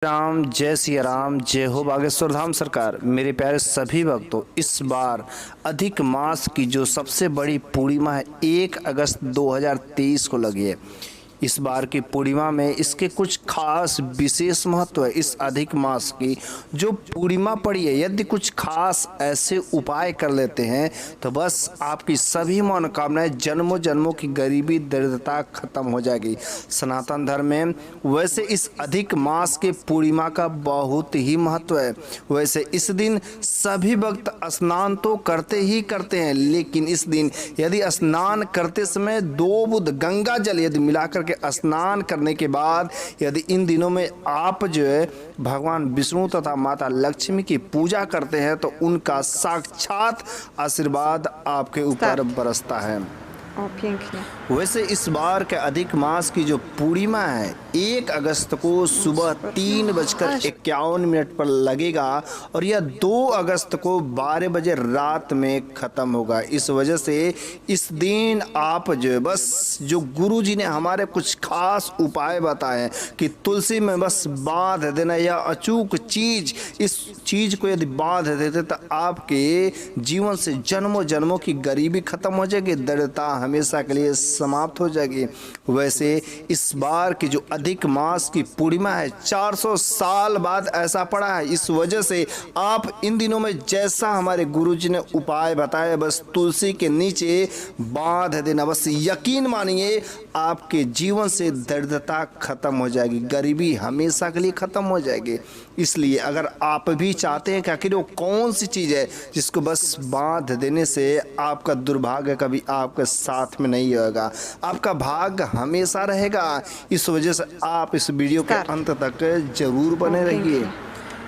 राम जय सिया राम जय हो बागेश्वर धाम सरकार। मेरे प्यारे सभी भक्तों, इस बार अधिक मास की जो सबसे बड़ी पूर्णिमा है 1 अगस्त 2023 को लगी है। इस बार की पूर्णिमा में इसके कुछ खास विशेष महत्व है। इस अधिक मास की जो पूर्णिमा पड़ी है, यदि कुछ खास ऐसे उपाय कर लेते हैं तो बस आपकी सभी मनोकामनाएं, जन्मों जन्मों की गरीबी दरिद्रता खत्म हो जाएगी। सनातन धर्म में वैसे इस अधिक मास के पूर्णिमा का बहुत ही महत्व है। वैसे इस दिन सभी भक्त स्नान तो करते ही करते हैं, लेकिन इस दिन यदि स्नान करते समय 2 बूंद गंगा जल यदि मिलाकर स्नान करने के बाद यदि इन दिनों में आप जो है भगवान विष्णु तथा माता लक्ष्मी की पूजा करते हैं तो उनका साक्षात आशीर्वाद आपके ऊपर बरसता है। वैसे इस बार के अधिक मास की जो पूर्णिमा है 1 अगस्त को सुबह 3:51 पर लगेगा और यह 2 अगस्त को 12 बजे रात में खत्म होगा। इस वजह से इस दिन आप जो है बस जो गुरु जी ने हमारे कुछ खास उपाय बताए हैं कि तुलसी में बस बांध देना या अचूक चीज, इस चीज को यदि बांध देते तो आपके जीवन से जन्मों जन्मों की गरीबी खत्म हो जाएगी, दरिद्रता हमेशा के लिए समाप्त हो जाएगी। वैसे इस बार की जो अधिक मास की पूर्णिमा है 400 साल बाद ऐसा पड़ा है। इस वजह से आप इन दिनों में जैसा हमारे गुरुजी ने उपाय बताया बस तुलसी के नीचे बांध देना, बस यकीन मानिए आपके जीवन से दरिद्रता खत्म हो जाएगी, गरीबी हमेशा के लिए खत्म हो जाएगी। इसलिए अगर आप भी चाहते हैं कि आखिर वो कौन सी चीज़ है जिसको बस बांध देने से आपका दुर्भाग्य कभी आपके साथ में नहीं होगा, आपका भाग्य हमेशा रहेगा, इस वजह से आप इस वीडियो के अंत तक जरूर बने रहिए।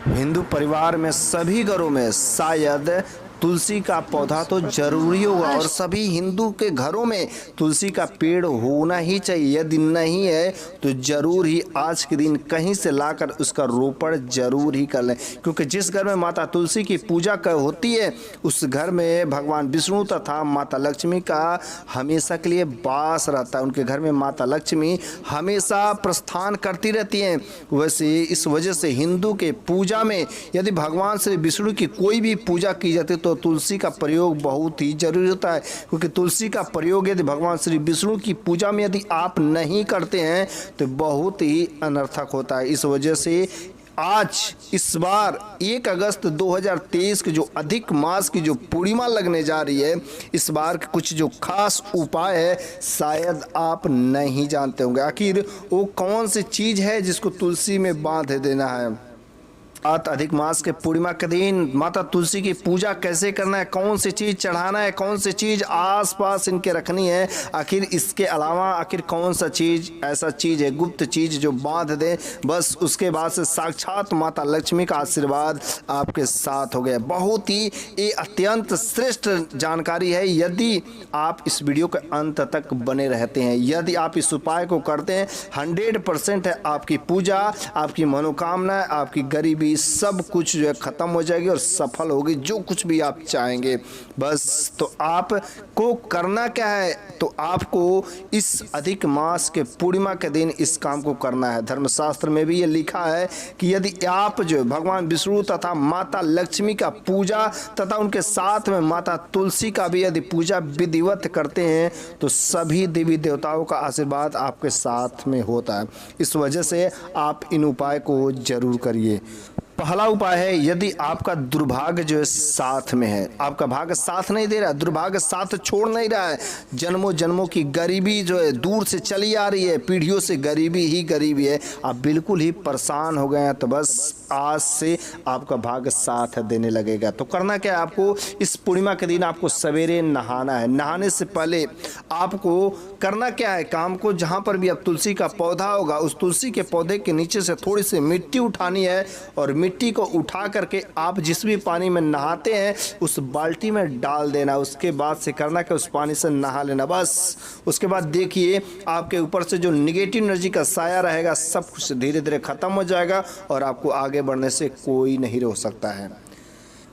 हिंदू परिवार में सभी घरों में शायद तुलसी का पौधा तो जरूरी होगा और सभी हिंदू के घरों में तुलसी का पेड़ होना ही चाहिए। यदि नहीं है तो जरूर ही आज के दिन कहीं से लाकर उसका रोपण जरूर ही कर लें, क्योंकि जिस घर में माता तुलसी की पूजा होती है उस घर में भगवान विष्णु तथा माता लक्ष्मी का हमेशा के लिए वास रहता है। उनके घर में माता लक्ष्मी हमेशा प्रस्थान करती रहती हैं। वैसे इस वजह से हिंदू के पूजा में यदि भगवान श्री विष्णु की कोई भी पूजा की जाती है तो तुलसी का प्रयोग बहुत ही जरूरी होता है, क्योंकि तुलसी का प्रयोग यदि भगवान श्री विष्णु की पूजा में यदि आप नहीं करते हैं तो बहुत ही अनर्थक होता है। इस वजह से आज इस बार 1 अगस्त 2023 के जो अधिक मास की जो पूर्णिमा लगने जा रही है, इस बार के कुछ जो खास उपाय है शायद आप नहीं जानते होंगे। आखिर वो कौन सी चीज़ है जिसको तुलसी में बांध देना है। अधिक मास के पूर्णिमा के दिन माता तुलसी की पूजा कैसे करना है, कौन सी चीज़ चढ़ाना है, कौन सी चीज़ आसपास इनके रखनी है, आखिर इसके अलावा आखिर कौन सा चीज़ ऐसा चीज़ है गुप्त चीज़ जो बांध दे, बस उसके बाद से साक्षात माता लक्ष्मी का आशीर्वाद आपके साथ हो गया। बहुत ही ये अत्यंत श्रेष्ठ जानकारी है। यदि आप इस वीडियो के अंत तक बने रहते हैं, यदि आप इस उपाय को करते हैं 100% है आपकी पूजा, आपकी मनोकामना, आपकी गरीबी सब कुछ जो है खत्म हो जाएगी और सफल होगी जो कुछ भी आप चाहेंगे। बस तो आपको करना क्या है, तो आपको इस अधिक मास के पूर्णिमा के दिन इस काम को करना है। धर्मशास्त्र में भी ये लिखा है कि यदि आप जो भगवान विष्णु तथा माता लक्ष्मी का पूजा तथा उनके साथ में माता तुलसी का भी यदि पूजा विधिवत करते हैं तो सभी देवी देवताओं का आशीर्वाद आपके साथ में होता है। इस वजह से आप इन उपाय को जरूर करिए। पहला उपाय है, यदि आपका दुर्भाग्य जो है साथ में है, आपका भाग्य साथ नहीं दे रहा, दुर्भाग्य साथ छोड़ नहीं रहा है, जन्मों जन्मों की गरीबी जो है दूर से चली आ रही है, पीढ़ियों से गरीबी ही गरीबी है, आप बिल्कुल ही परेशान हो गए हैं, तो बस आज से आपका भाग्य साथ देने लगेगा। तो करना क्या है, आपको इस पूर्णिमा के दिन आपको सवेरे नहाना है। नहाने से पहले आपको करना क्या है, काम को जहाँ पर भी अब तुलसी का पौधा होगा उस तुलसी के पौधे के नीचे से थोड़ी सी मिट्टी उठानी है और मिट्टी को उठा करके आप जिस भी पानी में नहाते हैं उस बाल्टी में डाल देना। उसके बाद से करना कि उस पानी से नहा लेना बस। उसके बाद देखिए आपके ऊपर से जो निगेटिव एनर्जी का साया रहेगा सब कुछ धीरे धीरे खत्म हो जाएगा और आपको आगे बढ़ने से कोई नहीं रोक सकता है।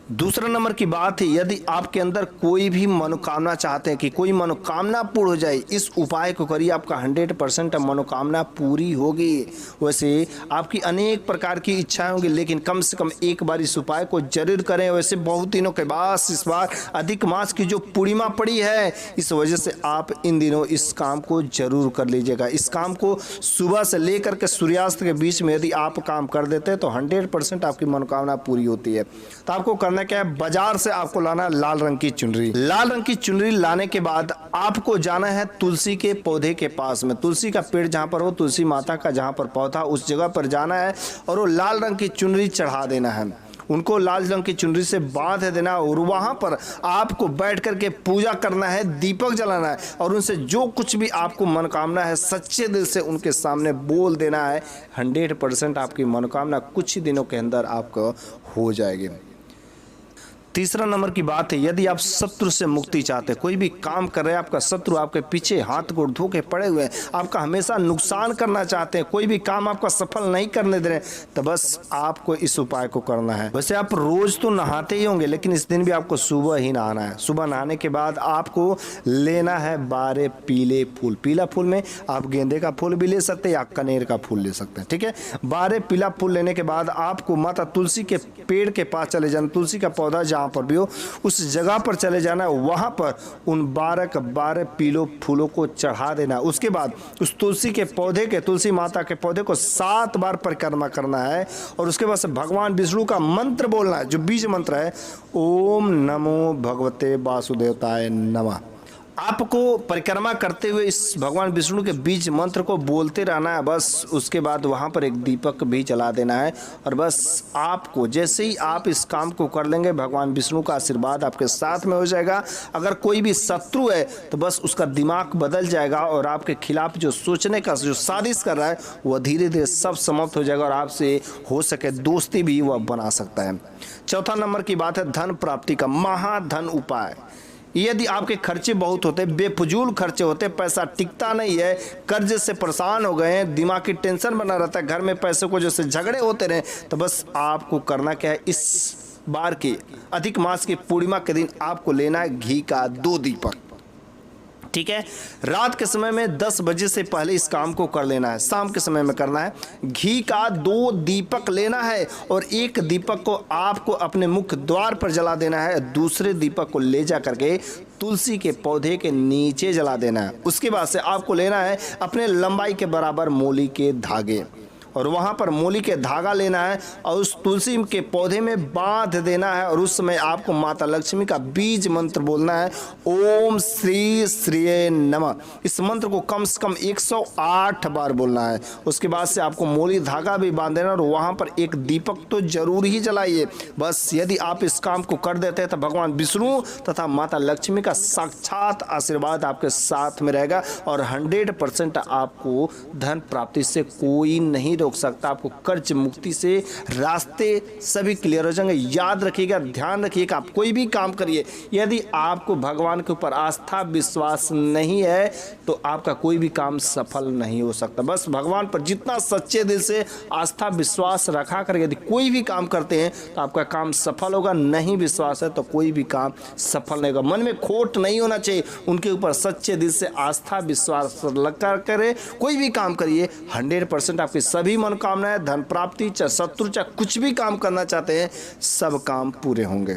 दूसरा नंबर की बात है, यदि आपके अंदर कोई भी मनोकामना चाहते हैं कि कोई मनोकामना पूर्ण हो जाए, इस उपाय को करिए, आपका 100% मनोकामना पूरी होगी। वैसे आपकी अनेक प्रकार की इच्छाएं होंगी, लेकिन कम से कम एक बार इस उपाय को जरूर करें। वैसे बहुत दिनों के बाद इस बार अधिक मास की जो पूर्णिमा पड़ी है, इस वजह से आप इन दिनों इस काम को जरूर कर लीजिएगा। इस काम को सुबह से लेकर के सूर्यास्त के बीच में यदि आप काम कर देते हैं तो 100% आपकी मनोकामना पूरी होती है। तो आपको करना क्या है, बाजार से आपको लाना है लाल रंग की चुनरी। लाल रंग की चुनरी लाने के बाद आपको जाना है तुलसी के पौधे के पास में। तुलसी का पेड़ जहां पर हो, तुलसी माता का जहां पर पौधा, उस जगह पर जाना है और वो लाल रंग की चुनरी चढ़ा देना है। उनको लाल रंग की चुनरी से बांध देना और वहां पर आपको बैठ करके पूजा करना है, दीपक जलाना है और उनसे जो कुछ भी आपको मनोकामना है सच्चे दिल से उनके सामने बोल देना है। 100% आपकी मनोकामना कुछ ही दिनों के अंदर आपको हो जाएगी। तीसरा नंबर की बात है, यदि आप शत्रु से मुक्ति चाहते हैं, कोई भी काम कर रहे हैं, आपका शत्रु आपके पीछे हाथ गोड़ धो के पड़े हुए हैं, आपका हमेशा नुकसान करना चाहते हैं, कोई भी काम आपका सफल नहीं करने दे रहे, तो बस आपको इस उपाय को करना है। वैसे आप रोज तो नहाते ही होंगे, लेकिन इस दिन भी आपको सुबह ही नहाना है। सुबह नहाने के बाद आपको लेना है 12 पीले फूल। पीला फूल में आप गेंदे का फूल भी ले सकते हैं या कनेर का फूल ले सकते हैं, ठीक है। 12 पीला फूल लेने के बाद आपको माता तुलसी के पेड़ के पास चले जाना, तुलसी का पौधा जहाँ पर भी हो उस जगह पर चले जाना, वहां पर उन 12 के 12 पीलो फूलों को चढ़ा देना। उसके बाद उस तुलसी के पौधे के, तुलसी माता के पौधे को 7 बार परिक्रमा करना है और उसके बाद से भगवान विष्णु का मंत्र बोलना है, जो बीज मंत्र है, ओम नमो भगवते वासुदेवताय नमः। आपको परिक्रमा करते हुए इस भगवान विष्णु के बीज मंत्र को बोलते रहना है बस। उसके बाद वहाँ पर एक दीपक भी जला देना है और बस आपको जैसे ही आप इस काम को कर लेंगे, भगवान विष्णु का आशीर्वाद आपके साथ में हो जाएगा। अगर कोई भी शत्रु है तो बस उसका दिमाग बदल जाएगा और आपके खिलाफ जो सोचने का, जो साजिश कर रहा है, वह धीरे धीरे सब समाप्त हो जाएगा और आपसे हो सके दोस्ती भी वह बना सकता है। चौथा नंबर की बात है धन प्राप्ति का महाधन उपाय। यदि आपके खर्चे बहुत होते, बेफजूल खर्चे होते, पैसा टिकता नहीं है, कर्ज से परेशान हो गए हैं, दिमाग की टेंशन बना रहता है, घर में पैसे को जैसे झगड़े होते रहे, तो बस आपको करना क्या है, इस बार की अधिक मास की पूर्णिमा के दिन आपको लेना है घी का 2 दीपक, ठीक है। रात के समय में 10 बजे से पहले इस काम को कर लेना है, शाम के समय में करना है। घी का 2 दीपक लेना है और एक दीपक को आपको अपने मुख्य द्वार पर जला देना है, दूसरे दीपक को ले जा करके तुलसी के पौधे के नीचे जला देना है। उसके बाद से आपको लेना है अपने लंबाई के बराबर मोली के धागे और वहाँ पर मोली के धागा लेना है और उस तुलसी के पौधे में बांध देना है और उस समय आपको माता लक्ष्मी का बीज मंत्र बोलना है, ओम श्री श्रीये नमः। इस मंत्र को कम से कम 108 बार बोलना है। उसके बाद से आपको मोली धागा भी बांध देना और वहाँ पर एक दीपक तो जरूर ही जलाइए। बस यदि आप इस काम को कर देते हैं तो भगवान विष्णु तथा माता लक्ष्मी का साक्षात आशीर्वाद आपके साथ में रहेगा और 100% आपको धन प्राप्ति से कोई नहीं रोक सकता। आपको कर्ज मुक्ति से रास्ते सभी क्लियर हो जाएंगे। याद रखिएगा, ध्यान रखिएगा, आप कोई भी काम करिए, यदि आपको भगवान के ऊपर आस्था विश्वास नहीं है तो आपका कोई भी काम सफल नहीं हो सकता। बस भगवान पर जितना सच्चे दिल से आस्था विश्वास रखा कर यदि कोई भी काम करते हैं तो आपका काम सफल होगा। नहीं विश्वास है तो कोई भी काम सफल नहीं होगा। मन में खोट नहीं होना चाहिए, उनके ऊपर सच्चे दिल से आस्था विश्वास लगा करे, कोई भी काम करिए, 100% आपकी सभी मनोकामनाएं, धन प्राप्ति, चाहे शत्रु, चाहे कुछ भी काम करना चाहते हैं, सब काम पूरे होंगे।